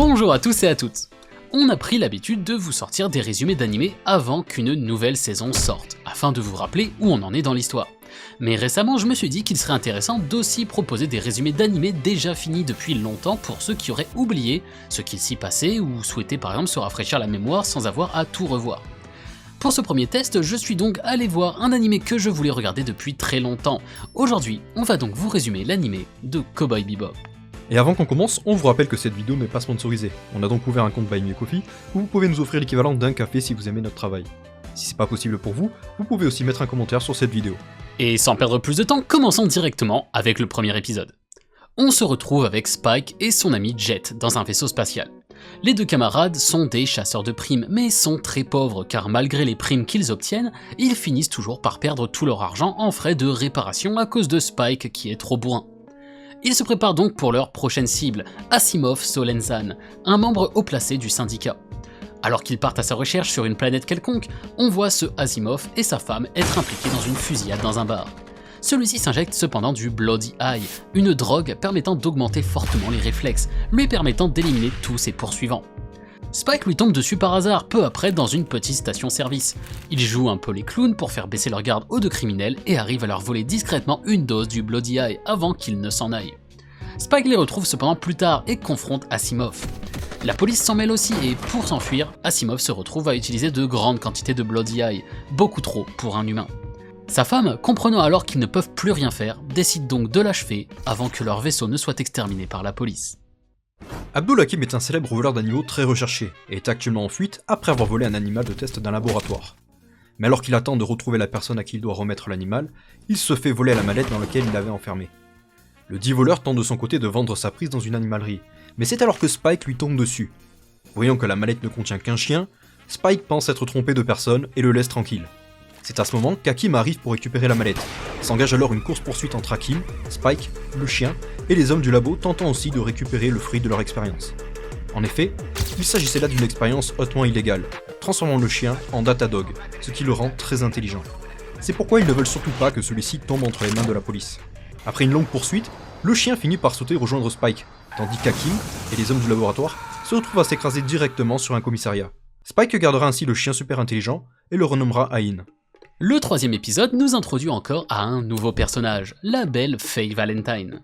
Bonjour à tous et à toutes. On a pris l'habitude de vous sortir des résumés d'animés avant qu'une nouvelle saison sorte, afin de vous rappeler où on en est dans l'histoire. Mais récemment, je me suis dit qu'il serait intéressant d'aussi proposer des résumés d'animés déjà finis depuis longtemps pour ceux qui auraient oublié ce qu'il s'y passait ou souhaitaient par exemple se rafraîchir la mémoire sans avoir à tout revoir. Pour ce premier test, je suis donc allé voir un animé que je voulais regarder depuis très longtemps. Aujourd'hui, on va donc vous résumer l'animé de Cowboy Bebop. Et avant qu'on commence, on vous rappelle que cette vidéo n'est pas sponsorisée. On a donc ouvert un compte Buy Me a Coffee où vous pouvez nous offrir l'équivalent d'un café si vous aimez notre travail. Si c'est pas possible pour vous, vous pouvez aussi mettre un commentaire sur cette vidéo. Et sans perdre plus de temps, commençons directement avec le premier épisode. On se retrouve avec Spike et son ami Jet dans un vaisseau spatial. Les deux camarades sont des chasseurs de primes, mais sont très pauvres car malgré les primes qu'ils obtiennent, ils finissent toujours par perdre tout leur argent en frais de réparation à cause de Spike qui est trop bourrin. Ils se préparent donc pour leur prochaine cible, Asimov Solenzan, un membre haut placé du syndicat. Alors qu'ils partent à sa recherche sur une planète quelconque, on voit ce Asimov et sa femme être impliqués dans une fusillade dans un bar. Celui-ci s'injecte cependant du Bloody Eye, une drogue permettant d'augmenter fortement les réflexes, lui permettant d'éliminer tous ses poursuivants. Spike lui tombe dessus par hasard peu après dans une petite station-service. Il joue un peu les clowns pour faire baisser leur garde aux deux criminels et arrive à leur voler discrètement une dose du Bloody Eye avant qu'ils ne s'en aillent. Spike les retrouve cependant plus tard et confronte Asimov. La police s'en mêle aussi et pour s'enfuir, Asimov se retrouve à utiliser de grandes quantités de Bloody Eye, beaucoup trop pour un humain. Sa femme, comprenant alors qu'ils ne peuvent plus rien faire, décide donc de l'achever avant que leur vaisseau ne soit exterminé par la police. Abdul Hakim est un célèbre voleur d'animaux très recherché et est actuellement en fuite après avoir volé un animal de test d'un laboratoire. Mais alors qu'il attend de retrouver la personne à qui il doit remettre l'animal, il se fait voler la mallette dans laquelle il l'avait enfermé. Le dit voleur tente de son côté de vendre sa prise dans une animalerie, mais c'est alors que Spike lui tombe dessus. Voyant que la mallette ne contient qu'un chien, Spike pense être trompé de personne et le laisse tranquille. C'est à ce moment qu'Hakim arrive pour récupérer la mallette. S'engage alors une course-poursuite entre Hakim, Spike, le chien et les hommes du labo tentant aussi de récupérer le fruit de leur expérience. En effet, il s'agissait là d'une expérience hautement illégale, transformant le chien en Datadog, ce qui le rend très intelligent. C'est pourquoi ils ne veulent surtout pas que celui-ci tombe entre les mains de la police. Après une longue poursuite, le chien finit par sauter rejoindre Spike, tandis qu'Hakim et les hommes du laboratoire se retrouvent à s'écraser directement sur un commissariat. Spike gardera ainsi le chien super intelligent et le renommera Ain. Le troisième épisode nous introduit encore à un nouveau personnage, la belle Faye Valentine.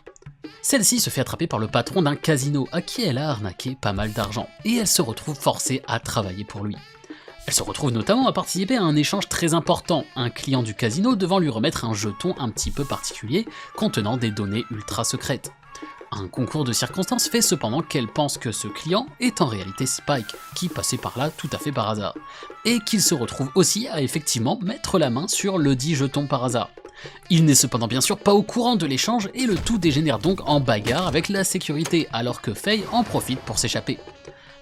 Celle-ci se fait attraper par le patron d'un casino à qui elle a arnaqué pas mal d'argent, et elle se retrouve forcée à travailler pour lui. Elle se retrouve notamment à participer à un échange très important, un client du casino devant lui remettre un jeton un petit peu particulier contenant des données ultra secrètes. Un concours de circonstances fait cependant qu'elle pense que ce client est en réalité Spike, qui passait par là tout à fait par hasard, et qu'il se retrouve aussi à effectivement mettre la main sur le dit jeton par hasard. Il n'est cependant bien sûr pas au courant de l'échange et le tout dégénère donc en bagarre avec la sécurité alors que Faye en profite pour s'échapper.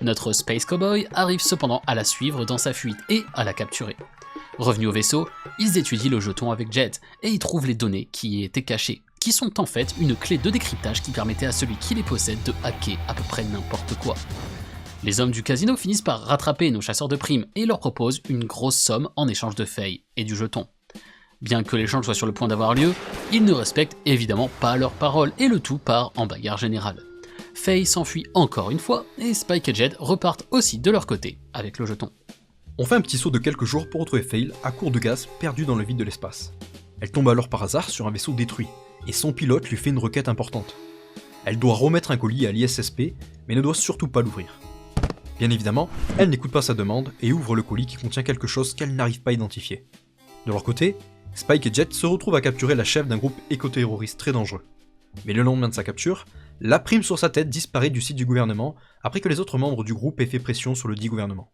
Notre Space Cowboy arrive cependant à la suivre dans sa fuite et à la capturer. Revenus au vaisseau, ils étudient le jeton avec Jet et y trouvent les données qui y étaient cachées, qui sont en fait une clé de décryptage qui permettait à celui qui les possède de hacker à peu près n'importe quoi. Les hommes du casino finissent par rattraper nos chasseurs de primes et leur proposent une grosse somme en échange de Faye et du jeton. Bien que l'échange soit sur le point d'avoir lieu, ils ne respectent évidemment pas leurs paroles et le tout part en bagarre générale. Faye s'enfuit encore une fois et Spike et Jet repartent aussi de leur côté avec le jeton. On fait un petit saut de quelques jours pour retrouver Faye à court de gaz perdu dans le vide de l'espace. Elle tombe alors par hasard sur un vaisseau détruit, et son pilote lui fait une requête importante. Elle doit remettre un colis à l'ISSP, mais ne doit surtout pas l'ouvrir. Bien évidemment, elle n'écoute pas sa demande et ouvre le colis qui contient quelque chose qu'elle n'arrive pas à identifier. De leur côté, Spike et Jet se retrouvent à capturer la chef d'un groupe éco-terroriste très dangereux. Mais le lendemain de sa capture, la prime sur sa tête disparaît du site du gouvernement après que les autres membres du groupe aient fait pression sur le dit gouvernement.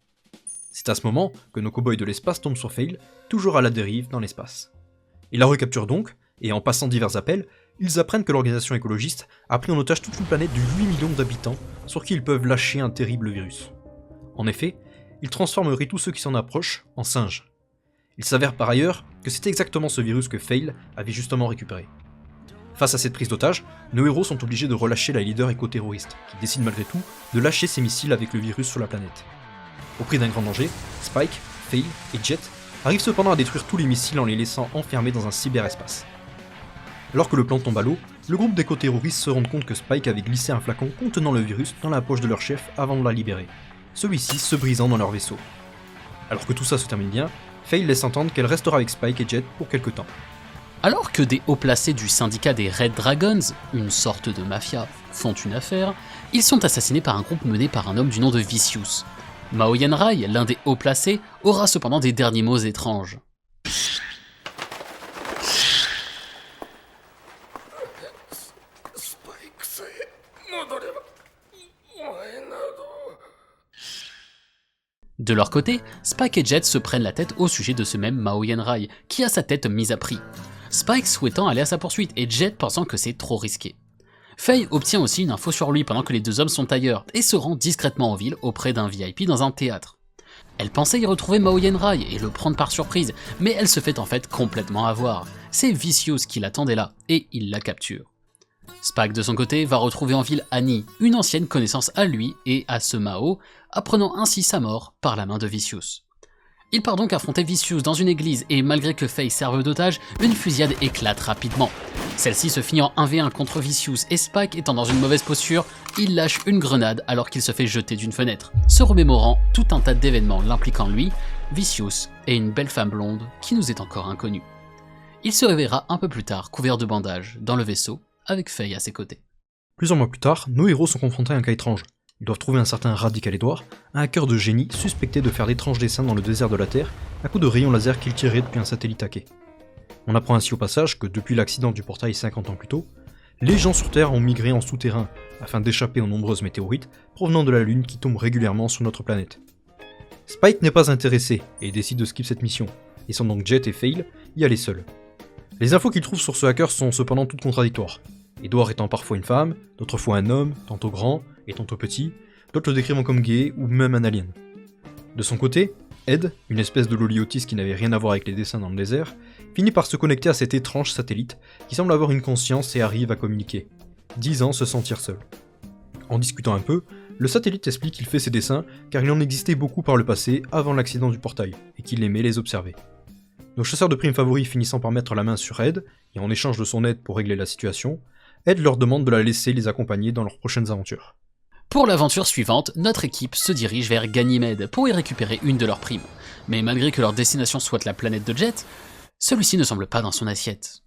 C'est à ce moment que nos cow-boys de l'espace tombent sur Faye, toujours à la dérive dans l'espace. Ils la recapturent donc, et en passant divers appels, ils apprennent que l'organisation écologiste a pris en otage toute une planète de 8 millions d'habitants sur qui ils peuvent lâcher un terrible virus. En effet, ils transformeraient tous ceux qui s'en approchent en singes. Il s'avère par ailleurs que c'est exactement ce virus que Faye avait justement récupéré. Face à cette prise d'otage, nos héros sont obligés de relâcher la leader éco-terroriste, qui décide malgré tout de lâcher ses missiles avec le virus sur la planète. Au prix d'un grand danger, Spike, Faye et Jet arrivent cependant à détruire tous les missiles en les laissant enfermés dans un cyberespace. Alors que le plan tombe à l'eau, le groupe d'éco-terroristes se rend compte que Spike avait glissé un flacon contenant le virus dans la poche de leur chef avant de la libérer, celui-ci se brisant dans leur vaisseau. Alors que tout ça se termine bien, Faye laisse entendre qu'elle restera avec Spike et Jet pour quelque temps. Alors que des hauts placés du syndicat des Red Dragons, une sorte de mafia, font une affaire, ils sont assassinés par un groupe mené par un homme du nom de Vicious. Mao Yenrai, l'un des hauts placés, aura cependant des derniers mots étranges. De leur côté, Spike et Jet se prennent la tête au sujet de ce même Mao Yenrai, qui a sa tête mise à prix. Spike souhaitant aller à sa poursuite et Jet pensant que c'est trop risqué. Faye obtient aussi une info sur lui pendant que les deux hommes sont ailleurs et se rend discrètement en ville auprès d'un VIP dans un théâtre. Elle pensait y retrouver Mao Yenrai et le prendre par surprise, mais elle se fait en fait complètement avoir. C'est Vicious qui l'attendait là et il la capture. Spike de son côté va retrouver en ville Annie, une ancienne connaissance à lui et à ce Mao, apprenant ainsi sa mort par la main de Vicious. Il part donc affronter Vicious dans une église et malgré que Faye serve d'otage, une fusillade éclate rapidement. Celle-ci se finit en 1v1 contre Vicious et Spike étant dans une mauvaise posture, il lâche une grenade alors qu'il se fait jeter d'une fenêtre, se remémorant tout un tas d'événements l'impliquant lui, Vicious et une belle femme blonde qui nous est encore inconnue. Il se réveillera un peu plus tard couvert de bandages dans le vaisseau, avec Faye à ses côtés. Plusieurs mois plus tard, nos héros sont confrontés à un cas étrange. Ils doivent trouver un certain Radical Edward, un hacker de génie suspecté de faire d'étranges dessins dans le désert de la Terre à coups de rayons laser qu'il tirait depuis un satellite hacké. On apprend ainsi au passage que depuis l'accident du portail 50 ans plus tôt, les gens sur Terre ont migré en souterrain afin d'échapper aux nombreuses météorites provenant de la Lune qui tombent régulièrement sur notre planète. Spike n'est pas intéressé et décide de skip cette mission, laissant donc Jet et Faye y aller seuls. Les infos qu'il trouve sur ce hacker sont cependant toutes contradictoires. Edward étant parfois une femme, d'autres fois un homme, tantôt grand et tantôt petit, d'autres le décrivant comme gay ou même un alien. De son côté, Ed, une espèce de loli autiste qui n'avait rien à voir avec les dessins dans le désert, finit par se connecter à cet étrange satellite qui semble avoir une conscience et arrive à communiquer, disant se sentir seul. En discutant un peu, le satellite explique qu'il fait ses dessins car il en existait beaucoup par le passé avant l'accident du portail et qu'il aimait les observer. Nos chasseurs de primes favoris finissant par mettre la main sur Ed, et en échange de son aide pour régler la situation, Ed leur demande de la laisser les accompagner dans leurs prochaines aventures. Pour l'aventure suivante, notre équipe se dirige vers Ganymède pour y récupérer une de leurs primes. Mais malgré que leur destination soit la planète de Jet, celui-ci ne semble pas dans son assiette.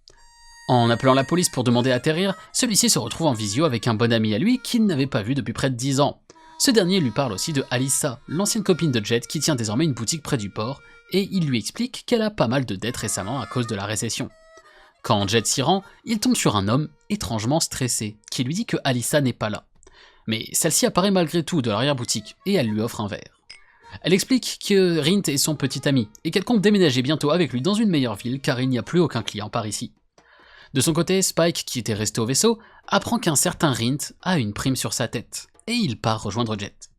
En appelant la police pour demander à atterrir, celui-ci se retrouve en visio avec un bon ami à lui qu'il n'avait pas vu depuis près de 10 ans. Ce dernier lui parle aussi de Alyssa, l'ancienne copine de Jet qui tient désormais une boutique près du port, et il lui explique qu'elle a pas mal de dettes récemment à cause de la récession. Quand Jet s'y rend, il tombe sur un homme étrangement stressé, qui lui dit que Alyssa n'est pas là. Mais celle-ci apparaît malgré tout de l'arrière-boutique, et elle lui offre un verre. Elle explique que Rint est son petit ami, et qu'elle compte déménager bientôt avec lui dans une meilleure ville car il n'y a plus aucun client par ici. De son côté, Spike, qui était resté au vaisseau, apprend qu'un certain Rint a une prime sur sa tête, et il part rejoindre Jet.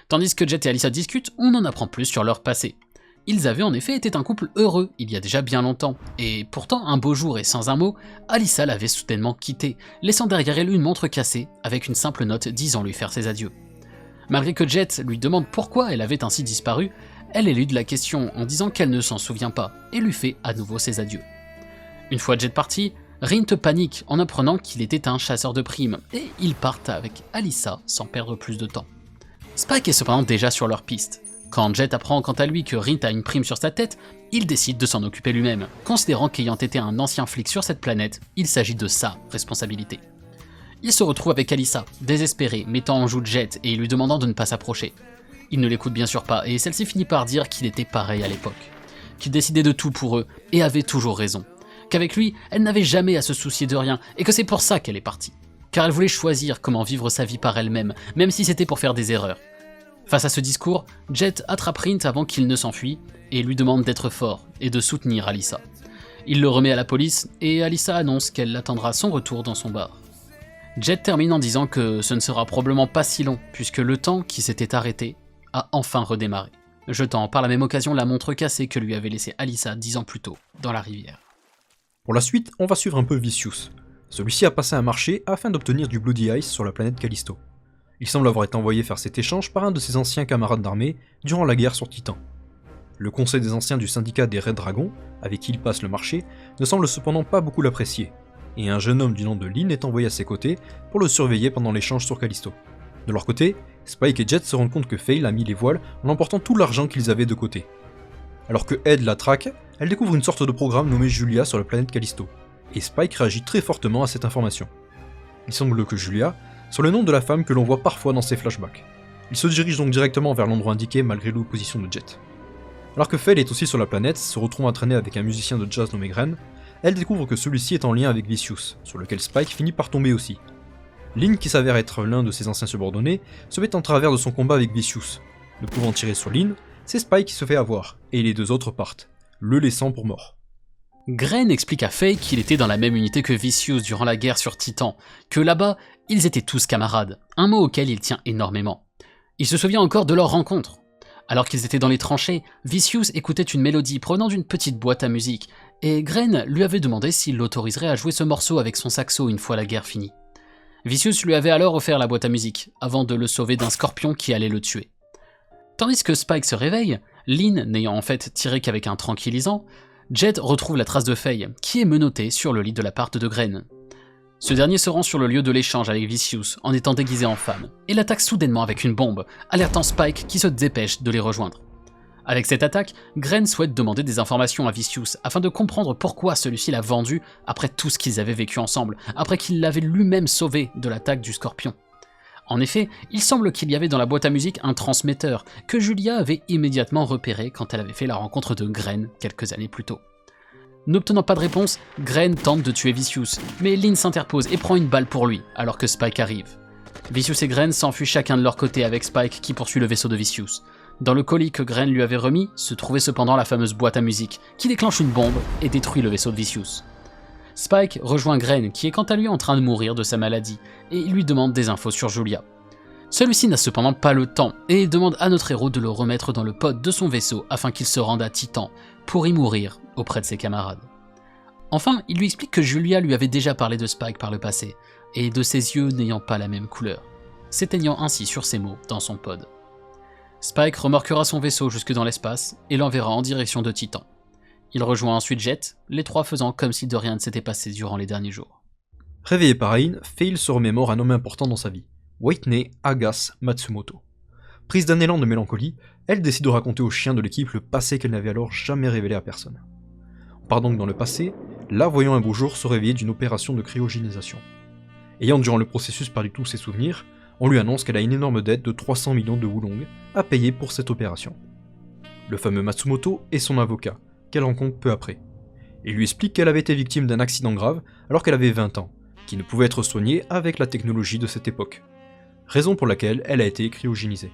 Tandis que Jet et Alyssa discutent, on en apprend plus sur leur passé. Ils avaient en effet été un couple heureux il y a déjà bien longtemps, et pourtant un beau jour et sans un mot, Alyssa l'avait soudainement quitté, laissant derrière elle une montre cassée avec une simple note disant lui faire ses adieux. Malgré que Jet lui demande pourquoi elle avait ainsi disparu, elle élude la question en disant qu'elle ne s'en souvient pas, et lui fait à nouveau ses adieux. Une fois Jet parti, Rint panique en apprenant qu'il était un chasseur de primes, et ils partent avec Alyssa sans perdre plus de temps. Spike est cependant déjà sur leur piste. Quand Jet apprend quant à lui que Rint a une prime sur sa tête, il décide de s'en occuper lui-même, considérant qu'ayant été un ancien flic sur cette planète, il s'agit de sa responsabilité. Il se retrouve avec Alyssa, désespérée, mettant en joue Jet et lui demandant de ne pas s'approcher. Il ne l'écoute bien sûr pas et celle-ci finit par dire qu'il était pareil à l'époque, qu'il décidait de tout pour eux et avait toujours raison, qu'avec lui, elle n'avait jamais à se soucier de rien et que c'est pour ça qu'elle est partie, car elle voulait choisir comment vivre sa vie par elle-même, même si c'était pour faire des erreurs. Face à ce discours, Jet attrape Rint avant qu'il ne s'enfuit et lui demande d'être fort et de soutenir Alyssa. Il le remet à la police et Alyssa annonce qu'elle attendra son retour dans son bar. Jet termine en disant que ce ne sera probablement pas si long puisque le temps qui s'était arrêté a enfin redémarré, jetant par la même occasion la montre cassée que lui avait laissée Alyssa 10 ans plus tôt dans la rivière. Pour la suite, on va suivre un peu Vicious. Celui-ci a passé un marché afin d'obtenir du Bloody Ice sur la planète Callisto. Il semble avoir été envoyé faire cet échange par un de ses anciens camarades d'armée durant la guerre sur Titan. Le conseil des anciens du syndicat des Red Dragons, avec qui il passe le marché, ne semble cependant pas beaucoup l'apprécier, et un jeune homme du nom de Lynn est envoyé à ses côtés pour le surveiller pendant l'échange sur Callisto. De leur côté, Spike et Jet se rendent compte que Fail a mis les voiles en emportant tout l'argent qu'ils avaient de côté. Alors que Ed la traque, elle découvre une sorte de programme nommé Julia sur la planète Callisto, et Spike réagit très fortement à cette information. Il semble que Julia soit le nom de la femme que l'on voit parfois dans ses flashbacks. Il se dirige donc directement vers l'endroit indiqué malgré l'opposition de Jet. Alors que Fail est aussi sur la planète, se retrouve à traîner avec un musicien de jazz nommé Gren, elle découvre que celui-ci est en lien avec Vicious, sur lequel Spike finit par tomber aussi. Lynn, qui s'avère être l'un de ses anciens subordonnés, se met en travers de son combat avec Vicious. Ne pouvant tirer sur Lynn, c'est Spike qui se fait avoir, et les deux autres partent, le laissant pour mort. Gren explique à Faye qu'il était dans la même unité que Vicious durant la guerre sur Titan, que là-bas, ils étaient tous camarades, un mot auquel il tient énormément. Il se souvient encore de leur rencontre. Alors qu'ils étaient dans les tranchées, Vicious écoutait une mélodie provenant d'une petite boîte à musique, et Gren lui avait demandé s'il l'autoriserait à jouer ce morceau avec son saxo une fois la guerre finie. Vicious lui avait alors offert la boîte à musique, avant de le sauver d'un scorpion qui allait le tuer. Tandis que Spike se réveille, Lynn n'ayant en fait tiré qu'avec un tranquillisant, Jet retrouve la trace de Faye, qui est menottée sur le lit de l'appart de Gren. Ce dernier se rend sur le lieu de l'échange avec Vicious en étant déguisé en femme, et l'attaque soudainement avec une bombe, alertant Spike qui se dépêche de les rejoindre. Avec cette attaque, Gren souhaite demander des informations à Vicious afin de comprendre pourquoi celui-ci l'a vendu après tout ce qu'ils avaient vécu ensemble, après qu'il l'avait lui-même sauvé de l'attaque du scorpion. En effet, il semble qu'il y avait dans la boîte à musique un transmetteur que Julia avait immédiatement repéré quand elle avait fait la rencontre de Gren quelques années plus tôt. N'obtenant pas de réponse, Gren tente de tuer Vicious, mais Lynn s'interpose et prend une balle pour lui, alors que Spike arrive. Vicious et Gren s'enfuient chacun de leur côté avec Spike qui poursuit le vaisseau de Vicious. Dans le colis que Gren lui avait remis, se trouvait cependant la fameuse boîte à musique, qui déclenche une bombe et détruit le vaisseau de Vicious. Spike rejoint Gren, qui est quant à lui en train de mourir de sa maladie, et il lui demande des infos sur Julia. Celui-ci n'a cependant pas le temps, et demande à notre héros de le remettre dans le pod de son vaisseau afin qu'il se rende à Titan, pour y mourir auprès de ses camarades. Enfin, il lui explique que Julia lui avait déjà parlé de Spike par le passé, et de ses yeux n'ayant pas la même couleur, s'éteignant ainsi sur ses mots dans son pod. Spike remorquera son vaisseau jusque dans l'espace, et l'enverra en direction de Titan. Il rejoint ensuite Jet, les trois faisant comme si de rien ne s'était passé durant les derniers jours. Réveillé par Ain, Fail se remémore un homme important dans sa vie, Whitney Agas Matsumoto. Prise d'un élan de mélancolie, elle décide de raconter aux chiens de l'équipe le passé qu'elle n'avait alors jamais révélé à personne. On part donc dans le passé, la voyant un beau jour se réveiller d'une opération de cryogénisation. Ayant durant le processus perdu tous ses souvenirs, on lui annonce qu'elle a une énorme dette de 300 millions de Wulong à payer pour cette opération. Le fameux Matsumoto est son avocat, qu'elle rencontre peu après. Il lui explique qu'elle avait été victime d'un accident grave alors qu'elle avait 20 ans, qui ne pouvait être soigné avec la technologie de cette époque. Raison pour laquelle elle a été cryogénisée.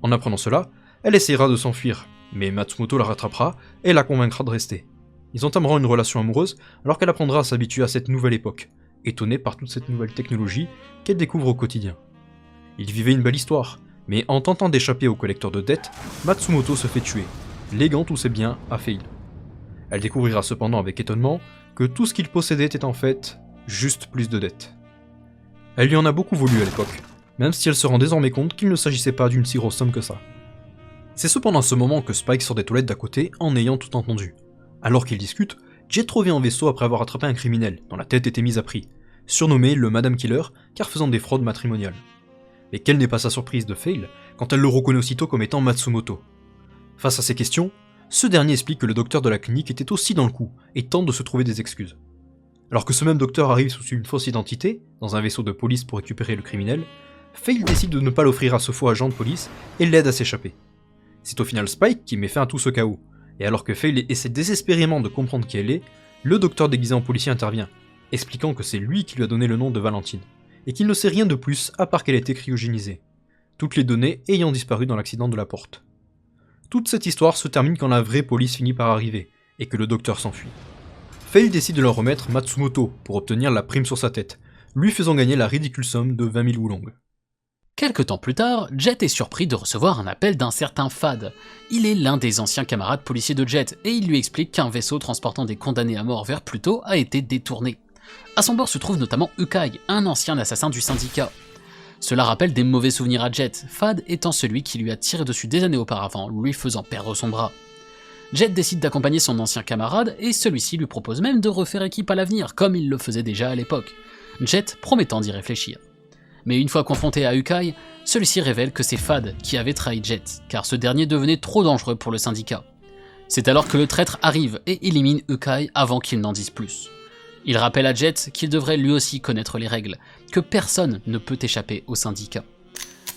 En apprenant cela, elle essaiera de s'enfuir, mais Matsumoto la rattrapera et la convaincra de rester. Ils entameront une relation amoureuse alors qu'elle apprendra à s'habituer à cette nouvelle époque, étonnée par toute cette nouvelle technologie qu'elle découvre au quotidien. Ils vivaient une belle histoire, mais en tentant d'échapper au collecteur de dettes, Matsumoto se fait tuer, léguant tous ses biens à Fail. Elle découvrira cependant avec étonnement que tout ce qu'il possédait était en fait juste plus de dettes. Elle lui en a beaucoup voulu à l'époque, même si elle se rend désormais compte qu'il ne s'agissait pas d'une si grosse somme que ça. C'est cependant à ce moment que Spike sort des toilettes d'à côté en ayant tout entendu. Alors qu'ils discutent, Jet revient en vaisseau après avoir attrapé un criminel dont la tête était mise à prix, surnommé le Madame Killer car faisant des fraudes matrimoniales. Mais quelle n'est pas sa surprise de Fail quand elle le reconnaît aussitôt comme étant Matsumoto. Face à ces questions, ce dernier explique que le docteur de la clinique était aussi dans le coup et tente de se trouver des excuses. Alors que ce même docteur arrive sous une fausse identité, dans un vaisseau de police pour récupérer le criminel, Fail décide de ne pas l'offrir à ce faux agent de police et l'aide à s'échapper. C'est au final Spike qui met fin à tout ce chaos, et alors que Fail essaie désespérément de comprendre qui elle est, le docteur déguisé en policier intervient, expliquant que c'est lui qui lui a donné le nom de Valentine, et qu'il ne sait rien de plus à part qu'elle a été cryogénisée, toutes les données ayant disparu dans l'accident de la porte. Toute cette histoire se termine quand la vraie police finit par arriver, et que le docteur s'enfuit. Fail décide de leur remettre Matsumoto pour obtenir la prime sur sa tête, lui faisant gagner la ridicule somme de 20 000 Wulong. Quelque temps plus tard, Jet est surpris de recevoir un appel d'un certain Fad. Il est l'un des anciens camarades policiers de Jet, et il lui explique qu'un vaisseau transportant des condamnés à mort vers Pluto a été détourné. À son bord se trouve notamment Ukai, un ancien assassin du syndicat. Cela rappelle des mauvais souvenirs à Jet, Fad étant celui qui lui a tiré dessus des années auparavant, lui faisant perdre son bras. Jet décide d'accompagner son ancien camarade et celui-ci lui propose même de refaire équipe à l'avenir, comme il le faisait déjà à l'époque, Jet promettant d'y réfléchir. Mais une fois confronté à Ukai, celui-ci révèle que c'est Fad qui avait trahi Jet, car ce dernier devenait trop dangereux pour le syndicat. C'est alors que le traître arrive et élimine Ukai avant qu'il n'en dise plus. Il rappelle à Jet qu'il devrait lui aussi connaître les règles, que personne ne peut échapper au syndicat.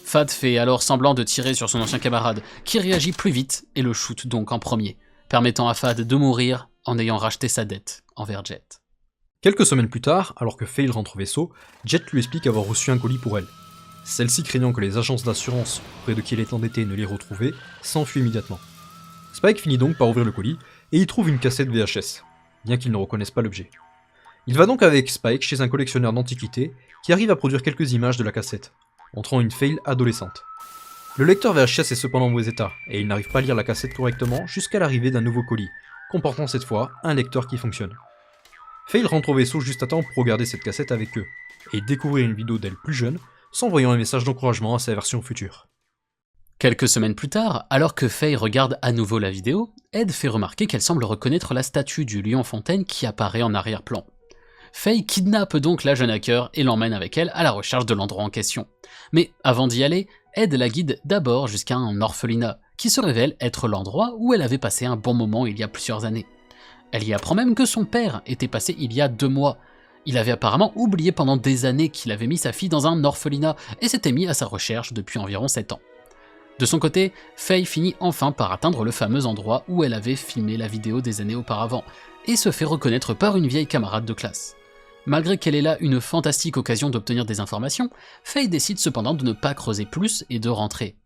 Fad fait alors semblant de tirer sur son ancien camarade, qui réagit plus vite et le shoot donc en premier, permettant à Fad de mourir en ayant racheté sa dette envers Jet. Quelques semaines plus tard, alors que Fail rentre au vaisseau, Jet lui explique avoir reçu un colis pour elle. Celle-ci, craignant que les agences d'assurance auprès de qui elle est endettée ne l'ait retrouvée, s'enfuit immédiatement. Spike finit donc par ouvrir le colis et y trouve une cassette VHS, bien qu'il ne reconnaisse pas l'objet. Il va donc avec Spike chez un collectionneur d'antiquités qui arrive à produire quelques images de la cassette, montrant une Fail adolescente. Le lecteur VHS est cependant en mauvais état, et il n'arrive pas à lire la cassette correctement jusqu'à l'arrivée d'un nouveau colis, comportant cette fois un lecteur qui fonctionne. Fail rentre au vaisseau juste à temps pour regarder cette cassette avec eux, et découvrir une vidéo d'elle plus jeune, s'envoyant un message d'encouragement à sa version future. Quelques semaines plus tard, alors que Faye regarde à nouveau la vidéo, Ed fait remarquer qu'elle semble reconnaître la statue du lion fontaine qui apparaît en arrière-plan. Faye kidnappe donc la jeune hacker et l'emmène avec elle à la recherche de l'endroit en question. Mais avant d'y aller, Ed la guide d'abord jusqu'à un orphelinat, qui se révèle être l'endroit où elle avait passé un bon moment il y a plusieurs années. Elle y apprend même que son père était passé il y a 2 mois. Il avait apparemment oublié pendant des années qu'il avait mis sa fille dans un orphelinat et s'était mis à sa recherche depuis environ 7 ans. De son côté, Faye finit enfin par atteindre le fameux endroit où elle avait filmé la vidéo des années auparavant, et se fait reconnaître par une vieille camarade de classe. Malgré qu'elle ait là une fantastique occasion d'obtenir des informations, Faye décide cependant de ne pas creuser plus et de rentrer.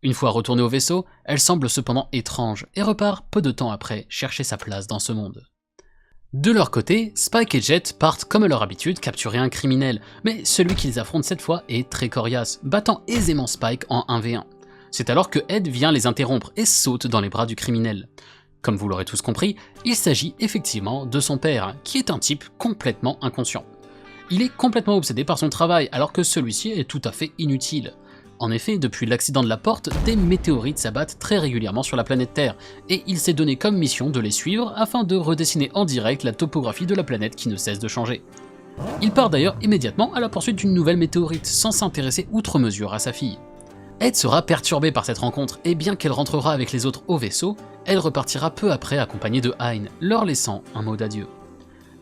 Une fois retournée au vaisseau, elle semble cependant étrange et repart peu de temps après chercher sa place dans ce monde. De leur côté, Spike et Jet partent comme à leur habitude capturer un criminel, mais celui qu'ils affrontent cette fois est très coriace, battant aisément Spike en 1v1. C'est alors que Ed vient les interrompre et saute dans les bras du criminel. Comme vous l'aurez tous compris, il s'agit effectivement de son père, qui est un type complètement inconscient. Il est complètement obsédé par son travail, alors que celui-ci est tout à fait inutile. En effet, depuis l'accident de la porte, des météorites s'abattent très régulièrement sur la planète Terre, et il s'est donné comme mission de les suivre afin de redessiner en direct la topographie de la planète qui ne cesse de changer. Il part d'ailleurs immédiatement à la poursuite d'une nouvelle météorite, sans s'intéresser outre mesure à sa fille. Ed sera perturbée par cette rencontre, et bien qu'elle rentrera avec les autres au vaisseau, elle repartira peu après accompagnée de Hein, leur laissant un mot d'adieu.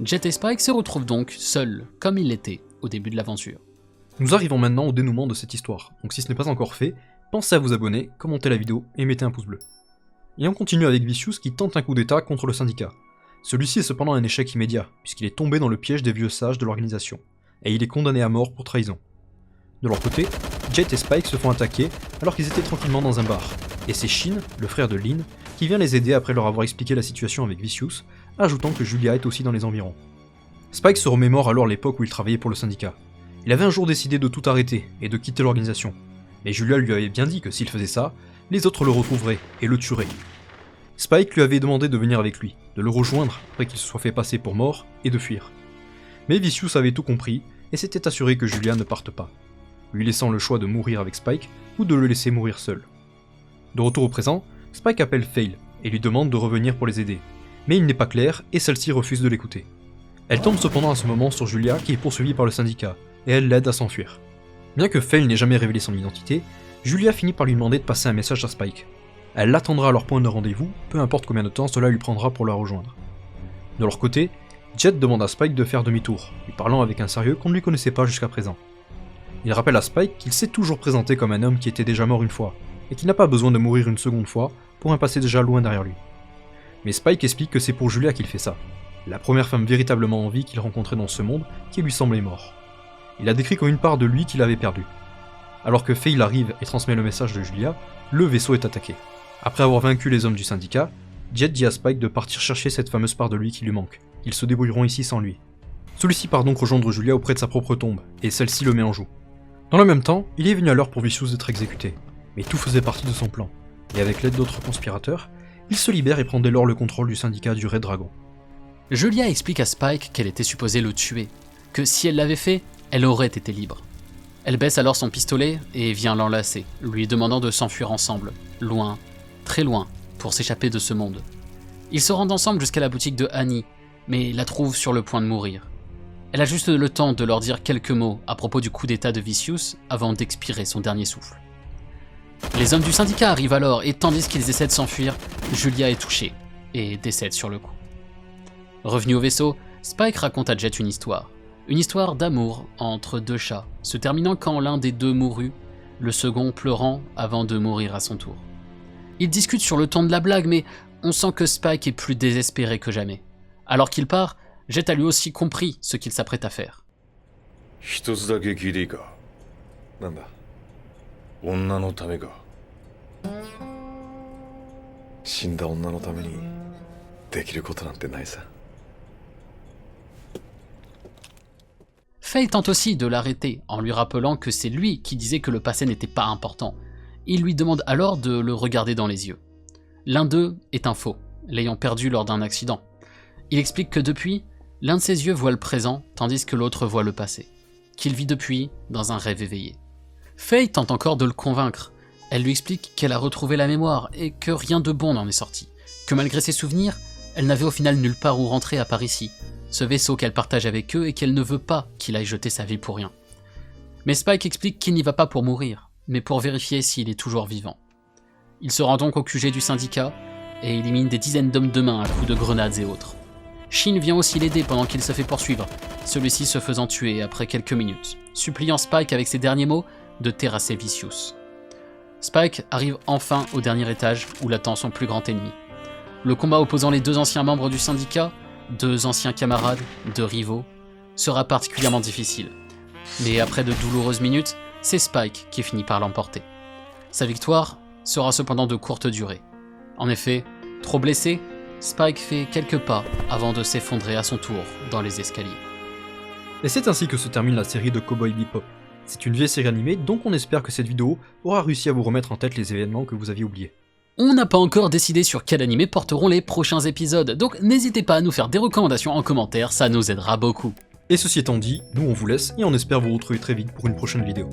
Jet et Spike se retrouvent donc seuls, comme ils l'étaient au début de l'aventure. Nous arrivons maintenant au dénouement de cette histoire, donc si ce n'est pas encore fait, pensez à vous abonner, commenter la vidéo et mettez un pouce bleu. Et on continue avec Vicious qui tente un coup d'état contre le syndicat. Celui-ci est cependant un échec immédiat, puisqu'il est tombé dans le piège des vieux sages de l'organisation, et il est condamné à mort pour trahison. De leur côté, Jet et Spike se font attaquer alors qu'ils étaient tranquillement dans un bar, et c'est Shin, le frère de Lin, qui vient les aider après leur avoir expliqué la situation avec Vicious, ajoutant que Julia est aussi dans les environs. Spike se remémore alors l'époque où il travaillait pour le syndicat. Il avait un jour décidé de tout arrêter et de quitter l'organisation, mais Julia lui avait bien dit que s'il faisait ça, les autres le retrouveraient et le tueraient. Spike lui avait demandé de venir avec lui, de le rejoindre après qu'il se soit fait passer pour mort et de fuir. Mais Vicious avait tout compris et s'était assuré que Julia ne parte pas, lui laissant le choix de mourir avec Spike ou de le laisser mourir seul. De retour au présent, Spike appelle Fail et lui demande de revenir pour les aider, mais il n'est pas clair et celle-ci refuse de l'écouter. Elle tombe cependant à ce moment sur Julia qui est poursuivie par le syndicat, et elle l'aide à s'enfuir. Bien que Fail n'ait jamais révélé son identité, Julia finit par lui demander de passer un message à Spike. Elle l'attendra à leur point de rendez-vous, peu importe combien de temps cela lui prendra pour la rejoindre. De leur côté, Jet demande à Spike de faire demi-tour, lui parlant avec un sérieux qu'on ne lui connaissait pas jusqu'à présent. Il rappelle à Spike qu'il s'est toujours présenté comme un homme qui était déjà mort une fois, et qu'il n'a pas besoin de mourir une seconde fois pour un passé déjà loin derrière lui. Mais Spike explique que c'est pour Julia qu'il fait ça, la première femme véritablement en vie qu'il rencontrait dans ce monde qui lui semblait mort. Il a décrit comme une part de lui qu'il avait perdue. Alors que Fail arrive et transmet le message de Julia, le vaisseau est attaqué. Après avoir vaincu les hommes du syndicat, Jet dit à Spike de partir chercher cette fameuse part de lui qui lui manque. Ils se débrouilleront ici sans lui. Celui-ci part donc rejoindre Julia auprès de sa propre tombe, et celle-ci le met en joue. Dans le même temps, il est venu à l'heure pour Vicious d'être exécuté, mais tout faisait partie de son plan, et avec l'aide d'autres conspirateurs, il se libère et prend dès lors le contrôle du syndicat du Red Dragon. Julia explique à Spike qu'elle était supposée le tuer, que si elle l'avait fait, elle aurait été libre. Elle baisse alors son pistolet et vient l'enlacer, lui demandant de s'enfuir ensemble, loin, très loin, pour s'échapper de ce monde. Ils se rendent ensemble jusqu'à la boutique de Annie, mais la trouvent sur le point de mourir. Elle a juste le temps de leur dire quelques mots à propos du coup d'état de Vicious avant d'expirer son dernier souffle. Les hommes du syndicat arrivent alors et tandis qu'ils essaient de s'enfuir, Julia est touchée et décède sur le coup. Revenu au vaisseau, Spike raconte à Jet une histoire d'amour entre deux chats, se terminant quand l'un des deux mourut, le second pleurant avant de mourir à son tour. Ils discutent sur le ton de la blague, mais on sent que Spike est plus désespéré que jamais. Alors qu'il part, Jet a lui aussi compris ce qu'il s'apprête à faire. 一つだけ聞いていいか。なんだ。女のためか。死んだ女のためにできることなんてないさ。Faye tente aussi de l'arrêter en lui rappelant que c'est lui qui disait que le passé n'était pas important. Il lui demande alors de le regarder dans les yeux. L'un d'eux est un faux, l'ayant perdu lors d'un accident. Il explique que depuis, l'un de ses yeux voit le présent tandis que l'autre voit le passé, qu'il vit depuis dans un rêve éveillé. Faye tente encore de le convaincre. Elle lui explique qu'elle a retrouvé la mémoire et que rien de bon n'en est sorti, que malgré ses souvenirs, elle n'avait au final nulle part où rentrer à part ici, ce vaisseau qu'elle partage avec eux et qu'elle ne veut pas qu'il aille jeter sa vie pour rien. Mais Spike explique qu'il n'y va pas pour mourir, mais pour vérifier s'il est toujours vivant. Il se rend donc au QG du syndicat et élimine des dizaines d'hommes de main à coups de grenades et autres. Shin vient aussi l'aider pendant qu'il se fait poursuivre, celui-ci se faisant tuer après quelques minutes, suppliant Spike avec ses derniers mots de terrasser Vicious. Spike arrive enfin au dernier étage où l'attend son plus grand ennemi. Le combat opposant les deux anciens membres du syndicat, deux anciens camarades, deux rivaux, sera particulièrement difficile. Mais après de douloureuses minutes, c'est Spike qui finit par l'emporter. Sa victoire sera cependant de courte durée. En effet, trop blessé, Spike fait quelques pas avant de s'effondrer à son tour dans les escaliers. Et c'est ainsi que se termine la série de Cowboy Bebop. C'est une vieille série animée, donc on espère que cette vidéo aura réussi à vous remettre en tête les événements que vous aviez oubliés. On n'a pas encore décidé sur quel animé porteront les prochains épisodes, donc n'hésitez pas à nous faire des recommandations en commentaire, ça nous aidera beaucoup. Et ceci étant dit, nous on vous laisse et on espère vous retrouver très vite pour une prochaine vidéo.